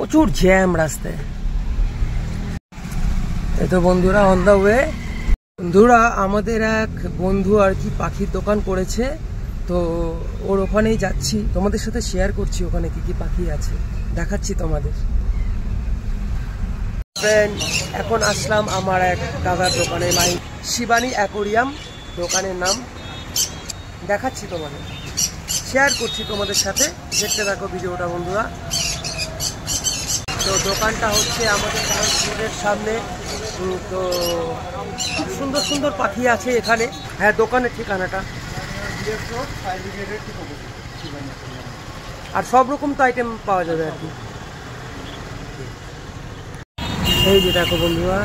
প্রচুর জ্যাম রাস্তায়। এই তো বন্ধুরা অন দা ওয়ে। বন্ধুরা আমাদের এক বন্ধু আর কি পাখির দোকান করেছে, তো ওর ওখানেই যাচ্ছি, তোমাদের সাথে শেয়ার করছি ওখানে কি কি পাখি আছে, দেখাচ্ছি তোমাদের। ফ্রেন্ড, এখন আসলাম আমার এক দাদার দোকানে, মাই শিবানী অ্যাকোরিয়াম দোকানের নাম, দেখাচ্ছি তোমাদের, শেয়ার করছি তোমাদের সাথে, দেখতে থাকো ভিডিওটা বন্ধুরা। তো দোকানটা হচ্ছে আমাদের রোডের সামনে। তো খুব সুন্দর সুন্দর পাখি আছে এখানে। হ্যাঁ, দোকানের ঠিকানাটা আর সব রকম তো আইটেম পাওয়া যাবে আর কি। এই যে দেখো বন্ধুরা,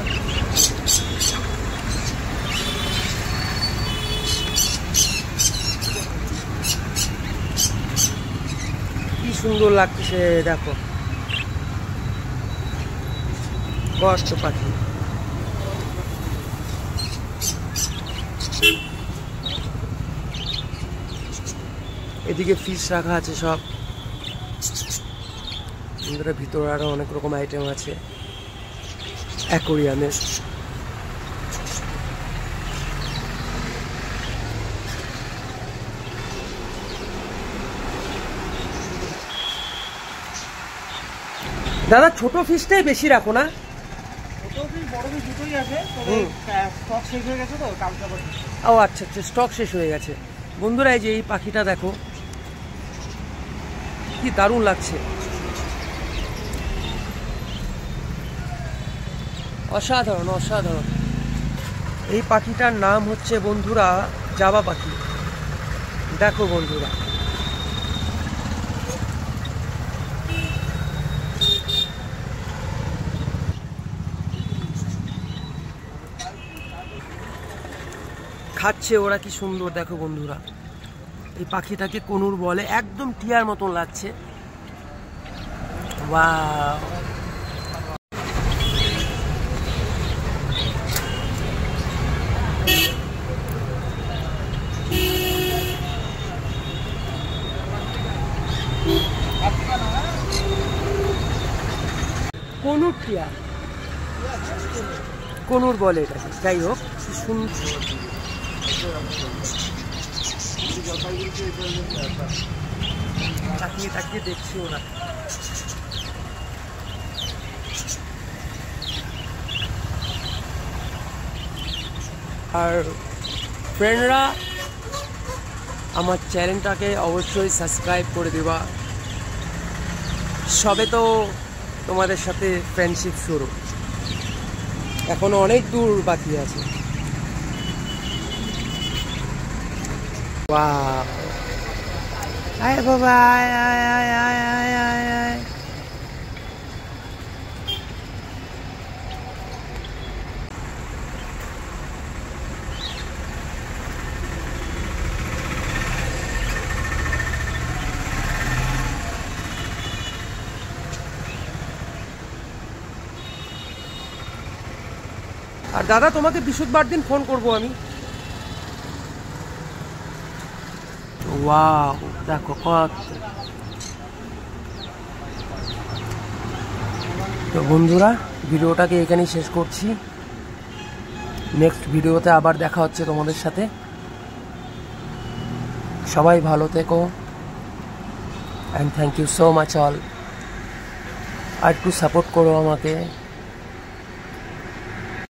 কি সুন্দর লাগছে দেখো, কষ্ট পাখি। এদিকে ফিশ রাখা আছে সব, ভিতরে আরো অনেক রকম আইটেম আছে অ্যাকোরিয়ামের। দাদা ছোট ফিশটাই বেশি রাখো না? ও আচ্ছা আচ্ছা, স্টক শেষ হয়ে গেছে। বন্ধুরা এই যে এই পাখিটা দেখো, কি দারুণ লাগছে, অসাধারণ অসাধারণ। এই পাখিটার নাম হচ্ছে বন্ধুরা জাবা পাখি। দেখো বন্ধুরা, খাচ্ছে ওরা, কি সুন্দর দেখো বন্ধুরা। এই পাখিটাকে কনুর বলে, একদম টিয়ার মতন লাগছে। ওয়াও, কনুর টিয়া, কনুর বলে এটাকে। যাই হোক, কি সুন্দর। তাকিয়ে তাকিয়ে দেখছি ওরা। আর ফ্রেন্ডরা, আমার চ্যানেলটাকে অবশ্যই সাবস্ক্রাইব করে দেবা। সবে তো তোমাদের সাথে ফ্রেন্ডশিপ শুরু, এখনো অনেক দূর বাকি আছে। ওয়াও, আয় বাবা, আয় আয় আয় আয় আয় আয় আয়। আর দাদা তোমাকে বৃহস্পতিবার দিন ফোন করব আমি। ওয়াও, দেখো কত। তো বন্ধুরা, ভিডিওটাকে এখানেই শেষ করছি। নেক্সট ভিডিওতে আবার দেখা হচ্ছে তোমাদের সাথে। সবাই ভালো থেকো, and thank you so much all. আর একটু সাপোর্ট করো আমাকে।